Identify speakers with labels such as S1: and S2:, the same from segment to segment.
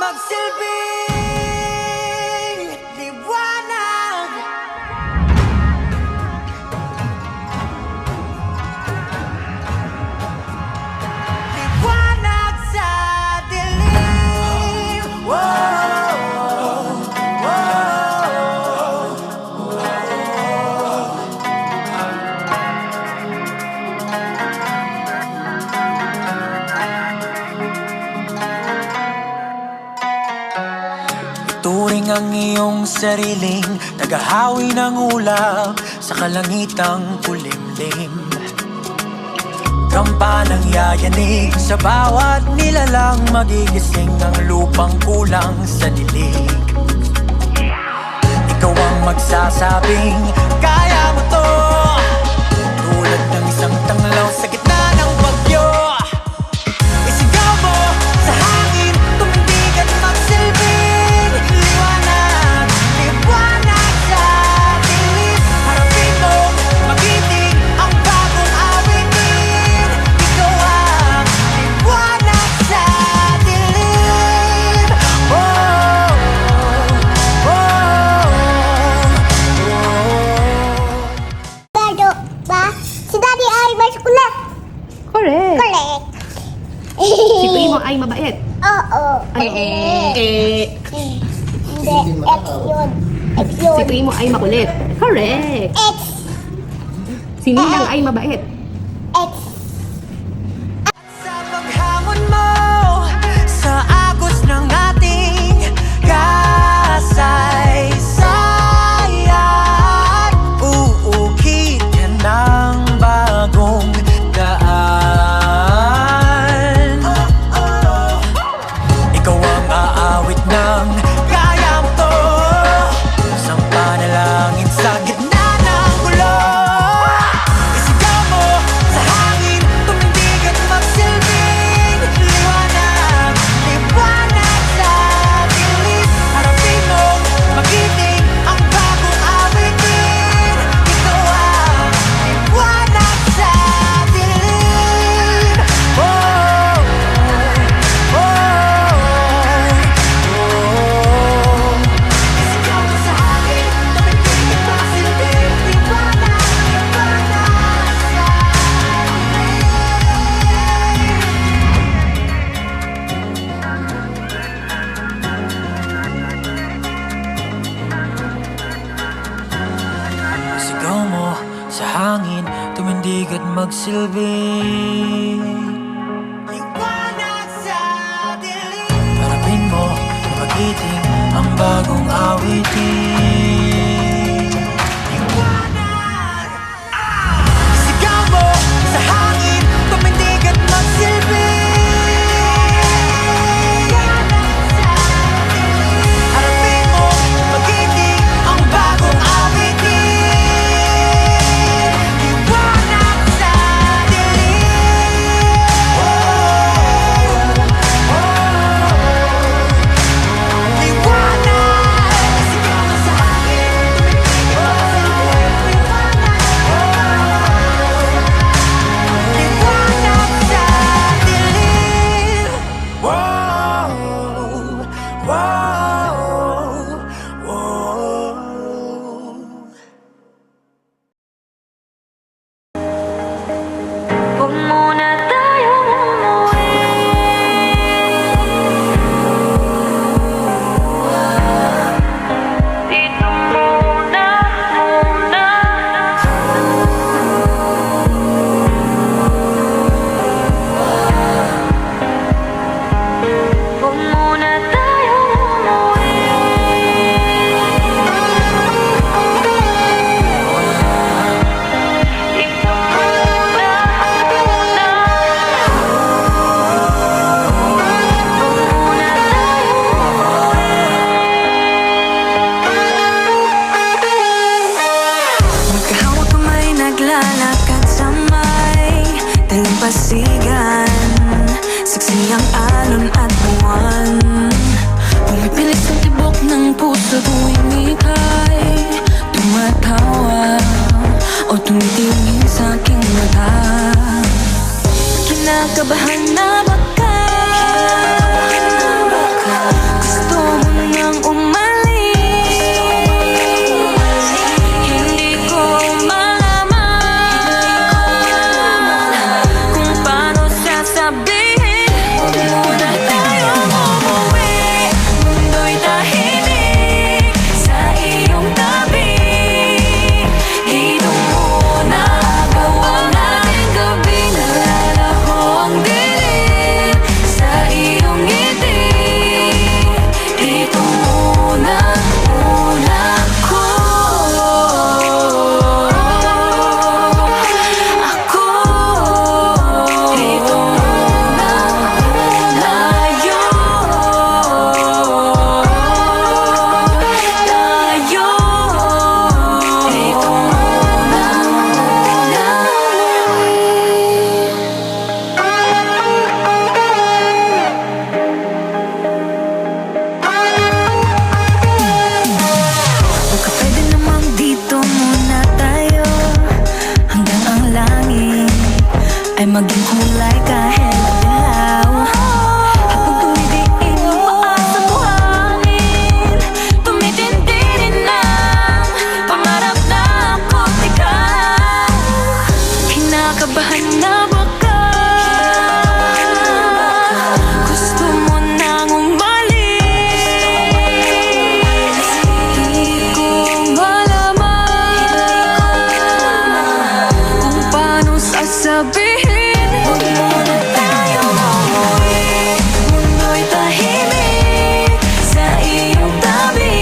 S1: magsilbing liwanag. Liwanag sa dilim. Turing ang iyong sariling tagahawi ng ulap sa kalangitang kulimlim. Kampanang yayanig sa bawat nilalang, magigising ang lupang kulang sa dilig. Ikaw ang magsasabing kaya mo to, tulad ng isang tanglaw sa gitna ng bagyo. Isigaw mo sa hangin, tumindig at magsilbing liwanag. Liwanag sa dilim. Harapin mo, magiting ang bagong awitin. Ikaw ang liwanag sa dilim. Oh, oh, oh.
S2: Daddy ba? Si Daddy ay maskulat.
S3: Correct.
S2: Correct.
S3: Si Primo ay mabait.
S2: Oo.
S3: Hindi.
S2: Hindi. X yun. X yun.
S3: Si Primo ay makulit. Correct.
S2: X.
S3: Si Ninang ay mabait.
S2: X.
S1: Sa paghamon mo sa agos ng ating kasaysayan, uukit ka ng bagong daan. Ikaw ang aawit ng kaya mo to, isang panalangin sa gitna ng gulo. Isigaw mo sa hangin, tumindig at magsilbing liwanag. Liwanag sa dilim. Harapin mo, magiting ang bagong awitin. Ikaw ang liwanag sa dilim. Oh, oh, oh. Isigaw mo sa hangin, tumindig at magsilbing liwanag. Liwanag sa sigaw mo sa hangin, tumindig at magsilbing liwanag sa dilim. Harapin mo, magiting ang bagong awitin. Liwanag. Sigaw mo sa hangin, tumindig at magsilbing liwanag sa dilim. Harapin mo, magiting ang bagong awitin. Liwanag sa dilim. Oh, oh, liwanag. Sigaw mo sa hangin, tumindig at magsilbing liwanag sa dilim. Wow, wow, wow.
S4: Huwag muna tayong umuwi. Dito muna. Huwag muna tayong umuwi. Dito muna.
S5: Magkahawak kamay, naglalakad sa may dalampasigan. Saksi ang alon at buwan. Pumipilit sa tibok ng puso tuwing ika'y tumatawa o tumitingin sa aking mata. Kinakabahan na baka ay maging kulay kahit madilaw. Habang tumidiin yung paa sa buhangin, tumitindi rin ang pangarap na ako't ikaw. Kinakabahan na baka gusto mo nang umalis. Di ko malaman kung paano sasabihin. Huwag muna tayong umuwi, mundo'y tahimik sa iyong tabi.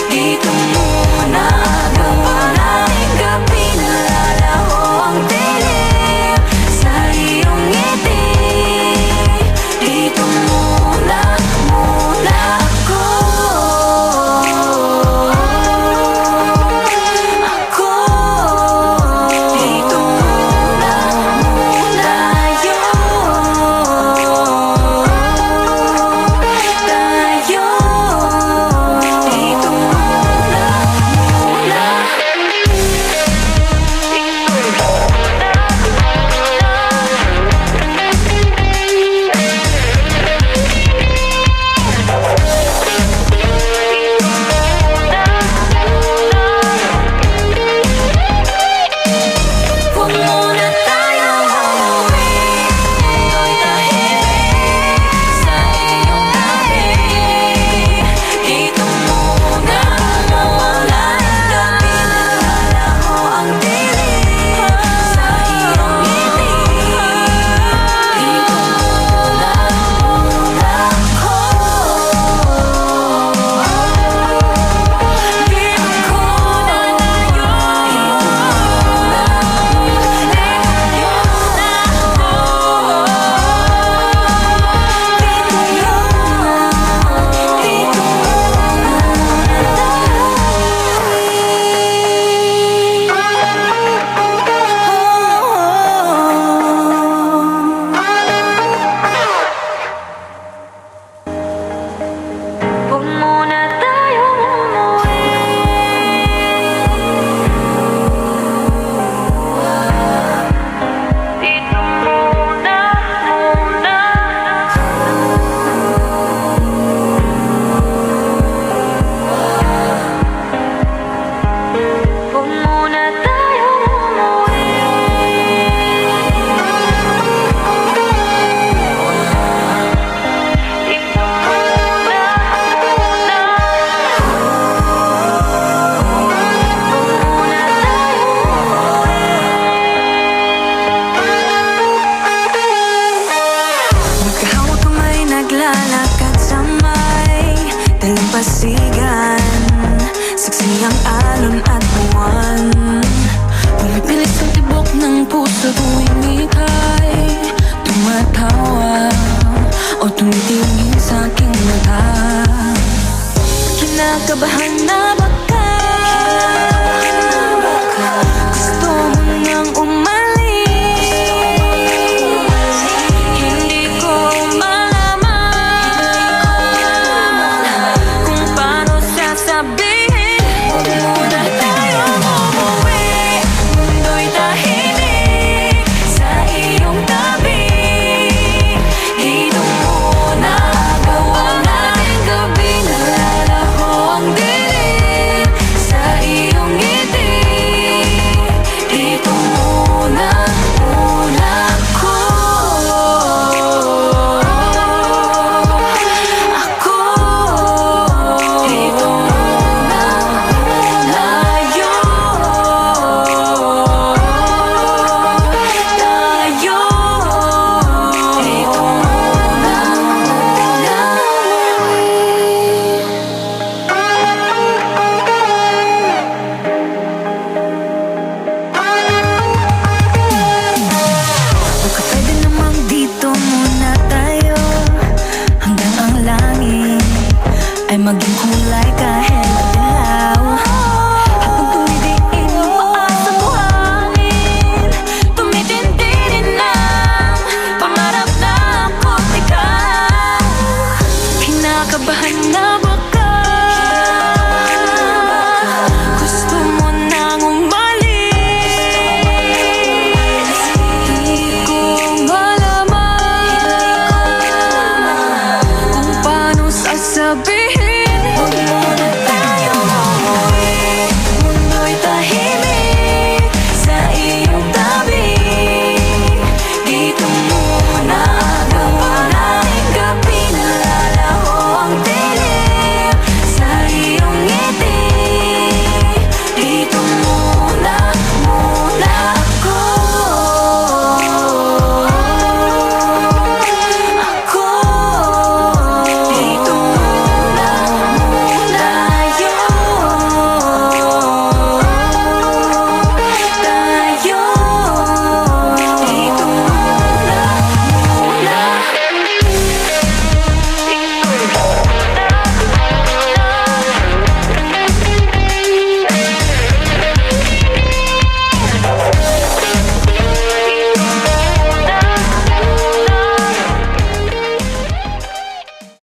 S5: Dito muna agawan nating gabi, nalalaho ang dilim sa iyong ngiti. Dito muna ako. Dito muna tayo. Dito Huwag muna tayong umuwi, mundo'y tahimik sa iyong tabi. Dito muna mawala ang gabi, nalalaho ang dilim sa iyong ngiti. Dito muna ako. Dito ko na Huwag muna tayong umuwi. Dito muna. Huwag muna tayong umuwi. Dito muna. Magkahawak kamay, naglalakad sa may dalampasigan. Saksi ang alon at buwan. Pumipilit ang tibok ng puso tuwing ika'y tumatawa o tumitingin sa aking mata. Kinakabahan na baka gusto mo nang umalis. Hindi ko malaman kung paano sasabihin. Huwag muna tayong umuwi, mundo'y tahimik sa iyong tabi. Dito muna agawan nating gabi, nalalaho ang dilim sa iyong ngiti. Dito muna ako. Dito muna tayo. Dito Baka pwede namang dito muna tayo hanggang ang langit ay maging kulay kahit